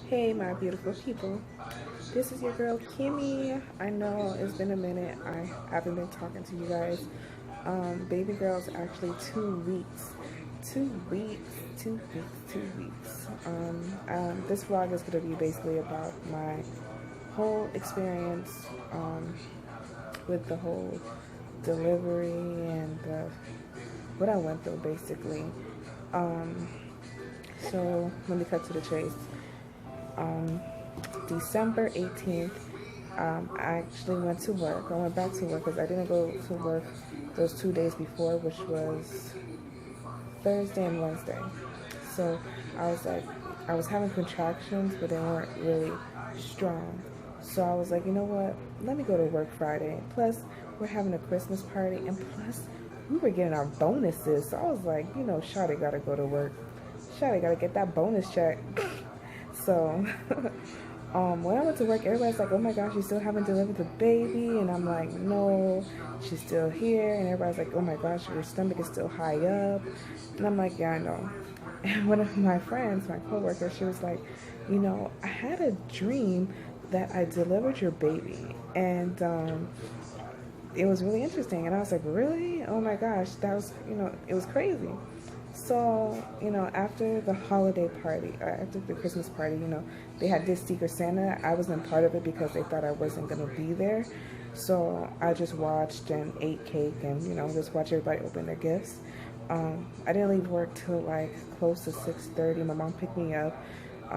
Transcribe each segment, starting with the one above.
Hey, my beautiful people. This is your girl Kimmy. I know it's been a minute. I haven't been talking to you guys. Baby girl's actually 2 weeks. 2 weeks. 2 weeks. 2 weeks. This vlog is going to be basically about my whole experience with the whole delivery and what I went through, basically. Um, so let me cut to the chase. Um, December 18th, I actually went to work. I went back to work because I didn't go to work those 2 days before, which was Thursday and Wednesday. So I was like, I was having contractions, but they weren't really strong. So I was like, you know what? Let me go to work Friday. Plus, we're having a Christmas party, and plus, we were getting our bonuses. So I was like, Shawty gotta go to work. Shawty gotta get that bonus check. So when I went to work, everybody's like, oh my gosh, you still haven't delivered the baby? And I'm like, no, she's still here. And everybody's like, oh my gosh, your stomach is still high up. And I'm like, yeah, I know. And one of my friends, my coworker, she was like, I had a dream that I delivered your baby. And it was really interesting. And I was like, really? Oh my gosh, that was, it was crazy. So, after the holiday party, after the Christmas party, they had this Secret Santa. I wasn't part of it because they thought I wasn't going to be there. So I just watched and ate cake and, just watch everybody open their gifts. I didn't leave work till like close to 6:30. My mom picked me up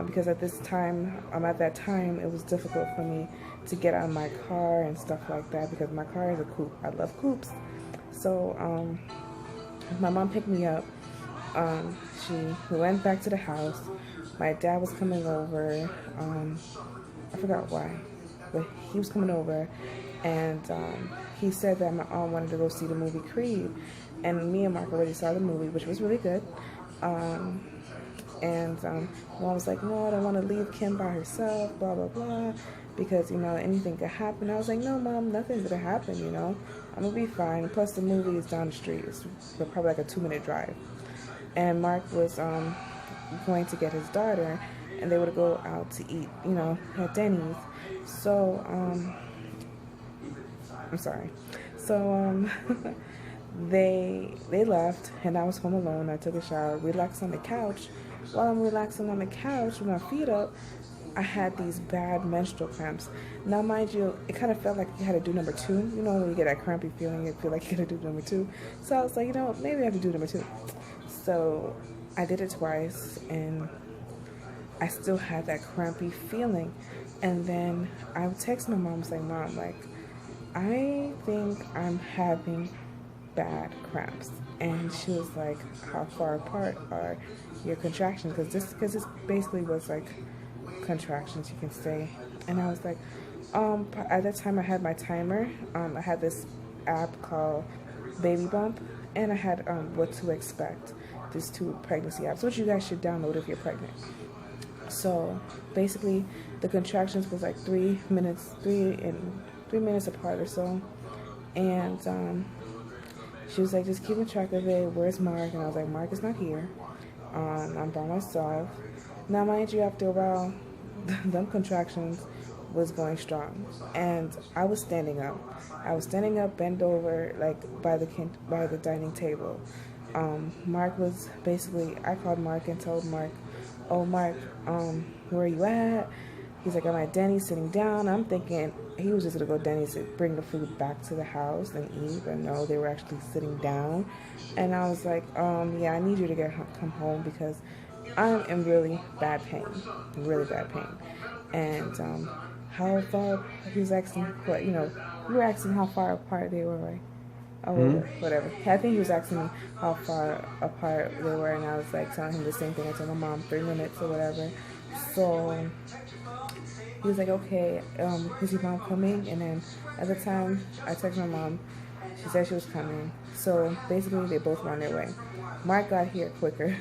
because at that time, it was difficult for me to get out of my car and stuff like that because my car is a coupe. I love coupes. So my mom picked me up. We went back to the house. My dad was coming over. I forgot why, but he was coming over, and he said that my aunt wanted to go see the movie Creed, and me and Mark already saw the movie, which was really good. And mom was like, no, I don't want to leave Kim by herself, blah blah blah, because anything could happen. I was like, no, mom, nothing's gonna happen. I'm gonna be fine. Plus, the movie is down the street. It's probably like a 2-minute drive. And Mark was going to get his daughter, and they would go out to eat, at Denny's. So, I'm sorry. So, they left, and I was home alone. I took a shower, relaxed on the couch. While I'm relaxing on the couch with my feet up, I had these bad menstrual cramps. Now, mind you, it kind of felt like you had to do number two. When you get that crampy feeling, you feel like you got to do number two. So I was like, maybe I have to do number two. So I did it twice, and I still had that crampy feeling. And then I would text my mom, saying, Mom, like, I think I'm having bad cramps. And she was like, how far apart are your contractions? Because this basically was like contractions, you can say. And I was like, at that time I had my timer. I had this app called Baby Bump, and I had What to Expect. These two pregnancy apps, which you guys should download if you're pregnant. So basically, the contractions was like 3 minutes apart or so, and she was like, just keeping track of it. Where's Mark? And I was like, Mark is not here. I'm by myself. Now, mind you, after a while, them contractions was going strong, and I was standing up. Bent over, like by the dining table. Mark was basically, I called Mark and told Mark, oh Mark, where are you at? He's like, I'm at Denny's sitting down. I'm thinking he was just gonna go to Denny's to bring the food back to the house and eat, but no, they were actually sitting down. And I was like, yeah, I need you to come home because I'm in really bad pain. And how far, he was asking, we were asking how far apart they were, right? Oh, whatever. I think he was asking me how far apart they were, and I was like telling him the same thing I told my mom, 3 minutes or whatever. So he was like, okay, is your mom coming? And then at the time, I texted my mom. She said she was coming. So basically, they both were on their way. Mark got here quicker,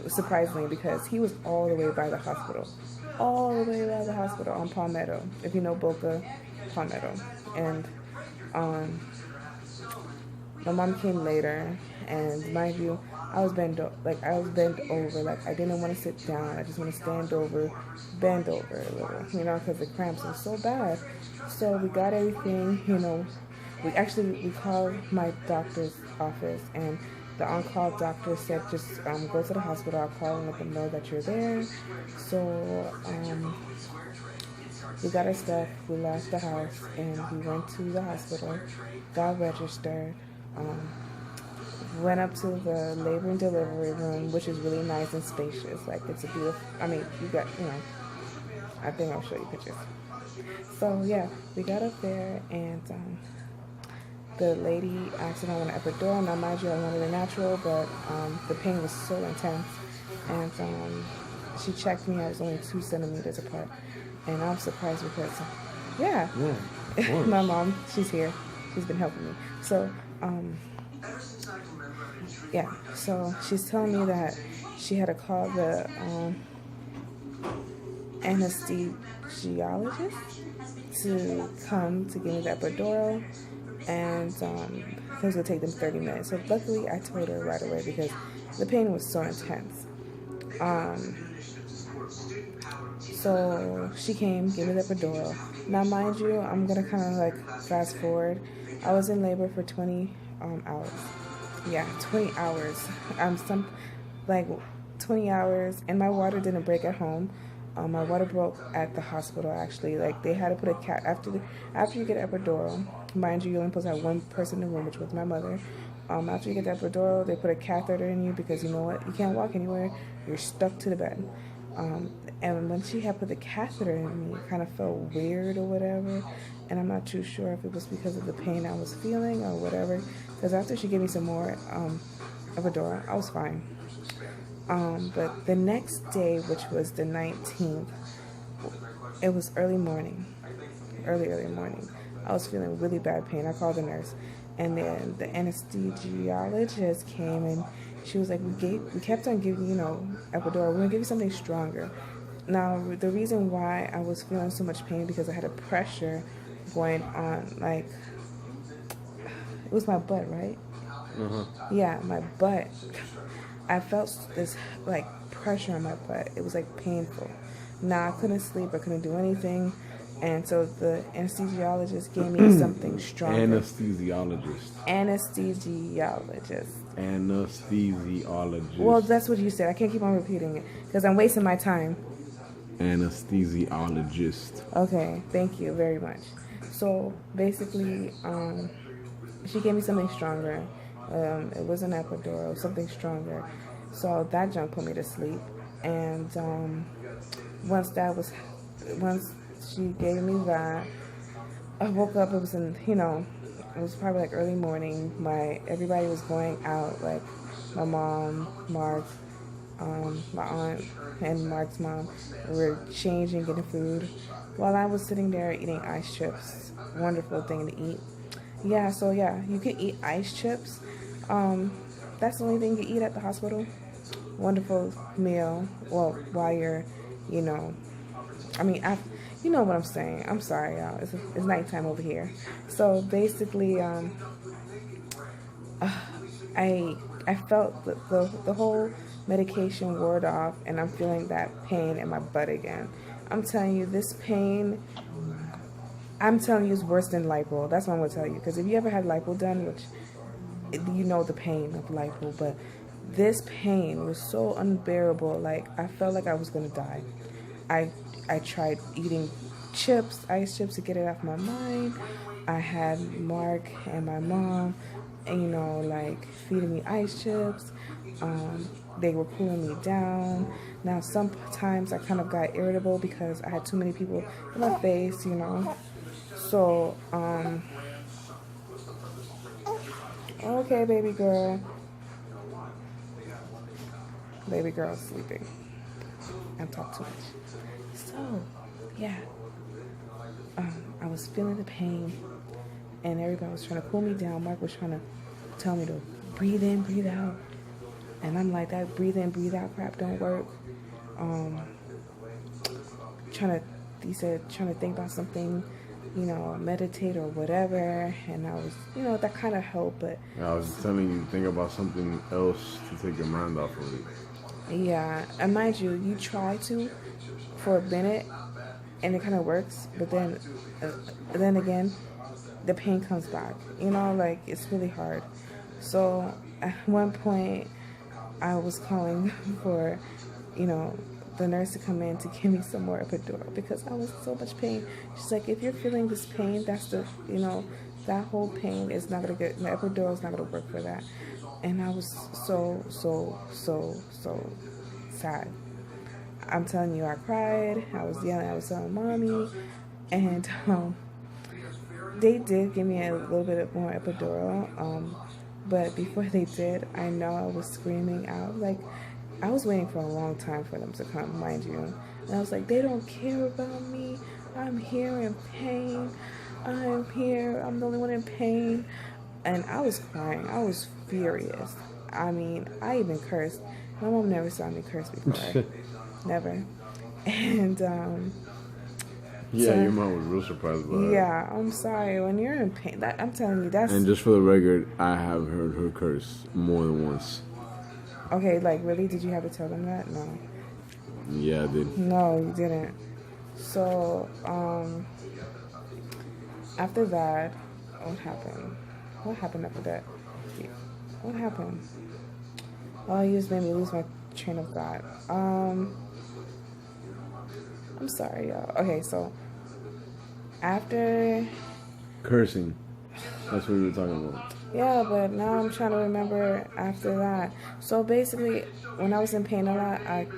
surprisingly, because he was all the way by the hospital. All the way by the hospital on Palmetto, if you know Boca, Palmetto. And My mom came later, and mind you, I was I was bent over, like I didn't want to sit down. I just want to stand over, bend over a little, because the cramps were so bad. So we got everything, we called my doctor's office, and the on-call doctor said just go to the hospital. I'll call and let them know that you're there. So we got our stuff, we left the house, and we went to the hospital, got registered, um, went up to the labor and delivery room, which is really nice and spacious. Like, it's a beautiful, I think I'll show you pictures. So, yeah, we got up there, and the lady asked if I wanted an epidural. Now, mind you, I wanted a natural, but the pain was so intense. And she checked me, I was only 2 centimeters apart. And I'm surprised because, yeah, my mom, she's here. She's been helping me. So, yeah, so she's telling me that she had to call the anesthesiologist to come to give me the epidural, and it was going to take them 30 minutes. So luckily I told her right away because the pain was so intense. So she came, gave me the epidural. Now, mind you, I'm going to kind of like fast forward. I was in labor for 20 hours. Yeah, 20 hours. 20 hours, and my water didn't break at home. My water broke at the hospital, actually. Like, they had to put a cat after you get epidural. Mind you, you're only supposed to have one person in the room, which was my mother. After you get the epidural, they put a catheter in you because you know what? You can't walk anywhere. You're stuck to the bed. And when she had put the catheter in me, it kind of felt weird or whatever. And I'm not too sure if it was because of the pain I was feeling or whatever. Because after she gave me some more epidural, I was fine. But the next day, which was the 19th, it was early morning. Early morning. I was feeling really bad pain. I called the nurse. And then the anesthesiologist came, and she was like, we kept on giving, epidural. We're going to give you something stronger. Now, the reason why I was feeling so much pain because I had a pressure going on, like, it was my butt, right? Mm-hmm. Yeah, my butt. I felt this, like, pressure on my butt. It was, like, painful. Now, I couldn't sleep. I couldn't do anything. And so the anesthesiologist gave me something stronger. Anesthesiologist. Well, that's what you said. I can't keep on repeating it because I'm wasting my time. Anesthesiologist. Okay, thank you very much. So basically, she gave me something stronger. It was an epidural, something stronger. So that junk put me to sleep. And once she gave me that, I woke up. It was it was probably like early morning. Everybody was going out, like my mom, Mark, my aunt, and Mark's mom were changing, getting food, while I was sitting there eating ice chips. Wonderful thing to eat. Yeah, so yeah, you can eat ice chips. That's the only thing you eat at the hospital. Wonderful meal. Well, while you're, you know what I'm saying. I'm sorry, y'all. It's nighttime over here. So basically, I felt the whole medication wore off, and I'm feeling that pain in my butt again. I'm telling you, this pain, is worse than lipo. That's what I'm going to tell you. Because if you ever had lipo done, which you know the pain of lipo, but this pain was so unbearable. Like, I felt like I was going to die. I tried eating ice chips to get it off my mind. I had Mark and my mom, and, feeding me ice chips. They were cooling me down. Now, sometimes I kind of got irritable because I had too many people in my face, So, okay, baby girl. Baby girl's sleeping. I talk too much. So, yeah. I was feeling the pain, and everybody was trying to cool me down. Mark was trying to tell me to breathe in, breathe out. And I'm like, that breathe in, breathe out crap don't work. He said, trying to think about something meditate or whatever, and I was, that kind of helped. But I was telling you, think about something else to take your mind off of it. yeah, and mind you, you try to for a minute, and it kind of works, but then again, the pain comes back. Like it's really hard. So at one point, I was calling for, you know, the nurse to come in to give me some more epidural because I was in so much pain. She's like, if you're feeling this pain, that whole pain is not gonna get, the epidural is not gonna work for that. And I was so sad. I'm telling you, I cried. I was yelling. I was telling mommy, and they did give me a little bit more epidural. But before they did, I know I was screaming out. Like, I was waiting for a long time for them to come, mind you. And I was like, they don't care about me. I'm here in pain. I'm here. I'm the only one in pain. And I was crying. I was furious. I mean, I even cursed. My mom never saw me curse before. Never. And, yeah, so, your mom was real surprised by that. Yeah, I'm sorry. When you're in pain, I'm telling you, that's... And just for the record, I have heard her curse more than once. Okay, like, really? Did you have to tell them that? No. Yeah, I did. No, you didn't. So, after that, what happened? What happened after that? What happened? Oh, you just made me lose my train of thought. I'm sorry, y'all. Okay, so after cursing, that's what we were talking about. Yeah, but now I'm trying to remember after that. So basically, when I was in pain a lot, I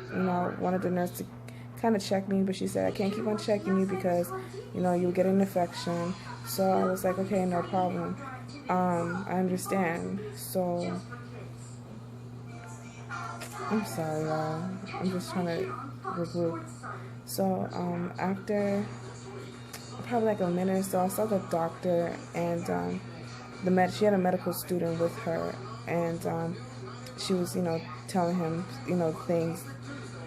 wanted the nurse to kind of check me, but she said I can't keep on checking you because you'll get an infection. So I was like, okay, no problem. I understand. So I'm sorry, y'all. I'm just trying to regroup. So after probably like a minute or so, I saw the doctor, and she had a medical student with her, and she was telling him things,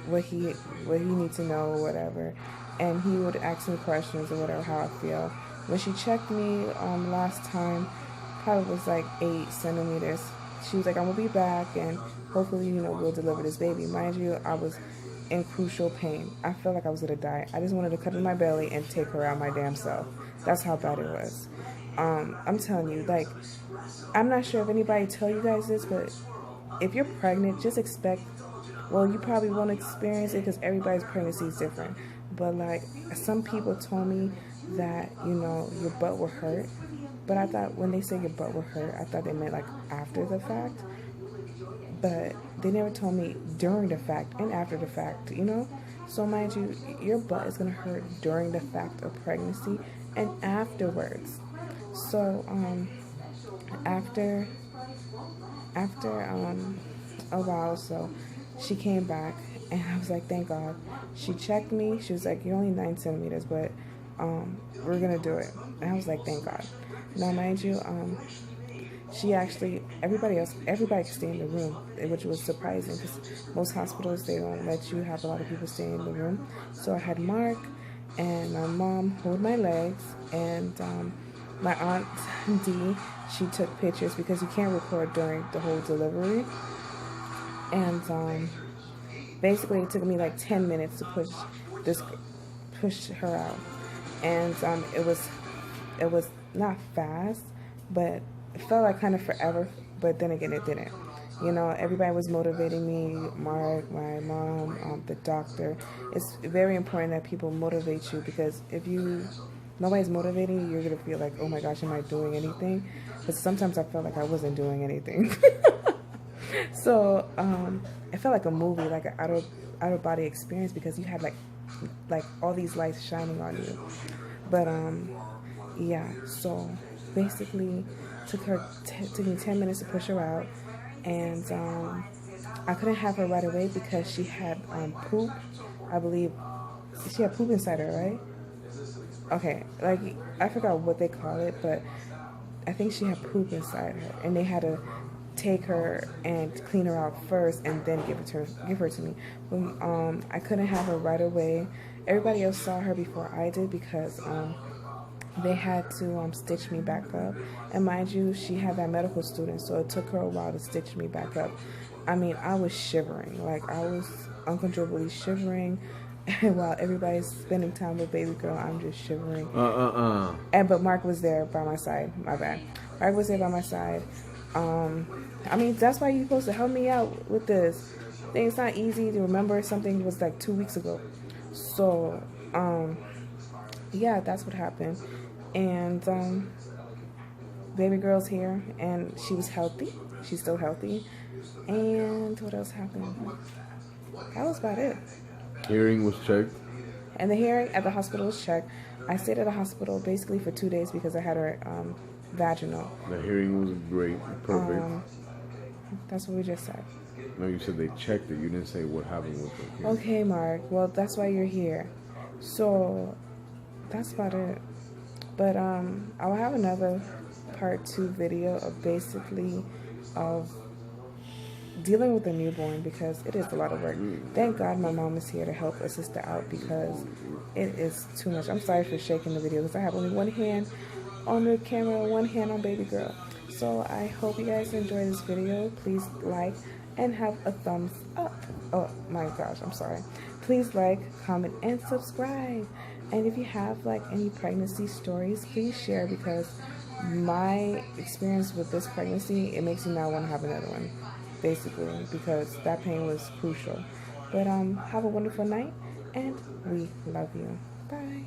what he needs to know or whatever, and he would ask me questions or whatever, how I feel. When she checked me last time, probably was like 8 centimeters. She was like, I'm gonna be back, and hopefully we'll deliver this baby. Mind you, I was in crucial pain. I felt like I was gonna die. I just wanted to cut in my belly and take her out my damn self. That's how bad it was. I'm telling you, like, I'm not sure if anybody tell you guys this, but if you're pregnant, just expect, well, you probably won't experience it because everybody's pregnancy is different. But like, some people told me that, your butt will hurt. But I thought when they say your butt will hurt, I thought they meant like after the fact. But they never told me during the fact and after the fact, So mind you, your butt is going to hurt during the fact of pregnancy and afterwards. So after a while, so she came back, and I was like, thank God. She checked me. She was like, you're only 9 centimeters, but we're going to do it. And I was like, thank God. Now, mind you, she actually, everybody could stay in the room, which was surprising because most hospitals, they don't let you have a lot of people stay in the room. So I had Mark and my mom hold my legs, and my aunt Dee, she took pictures because you can't record during the whole delivery. And basically it took me like 10 minutes to push her out. And it was not fast, but it felt like kind of forever, but then again it didn't. Everybody was motivating me, Mark, my mom, the doctor. It's very important that people motivate you, because if nobody's motivating you, you're going to feel like, oh my gosh, am I doing anything? But sometimes I felt like I wasn't doing anything. So it felt like a movie, like an out-of-body experience, because you had like all these lights shining on you. But yeah, so basically took me 10 minutes to push her out, and I couldn't have her right away because she had poop. I believe she had poop inside her, right? Okay, like, I forgot what they call it, but I think she had poop inside her, and they had to take her and clean her out first, and then give her to me. But I couldn't have her right away. Everybody else saw her before I did because they had to stitch me back up. And mind you, she had that medical student, so it took her a while to stitch me back up. I mean, I was shivering. Like, I was uncontrollably shivering. And while everybody's spending time with baby girl, I'm just shivering. But Mark was there by my side. My bad. Mark was there by my side. I mean, that's why you're supposed to help me out with this thing. It's not easy to remember something that was like 2 weeks ago. So, yeah, that's what happened. And baby girl's here, and she was healthy. She's still healthy. And what else happened? That was about it. Hearing was checked. And the hearing at the hospital was checked. I stayed at the hospital basically for 2 days because I had her vaginal. The hearing was great, perfect. That's what we just said. No, you said they checked it. You didn't say what happened with the hearing. Okay, Mark. Well, that's why you're here. So that's about it. But I'll have another part 2 video of basically of dealing with a newborn, because it is a lot of work. Thank God my mom is here to help assist her out, because it is too much. I'm sorry for shaking the video because I have only one hand on the camera, one hand on baby girl. So I hope you guys enjoy this video. Please like and have a thumbs up. Oh my gosh, I'm sorry. Please like, comment, and subscribe. And if you have like any pregnancy stories, please share, because my experience with this pregnancy, it makes me not want to have another one, basically, because that pain was crucial. But have a wonderful night, and we love you. Bye.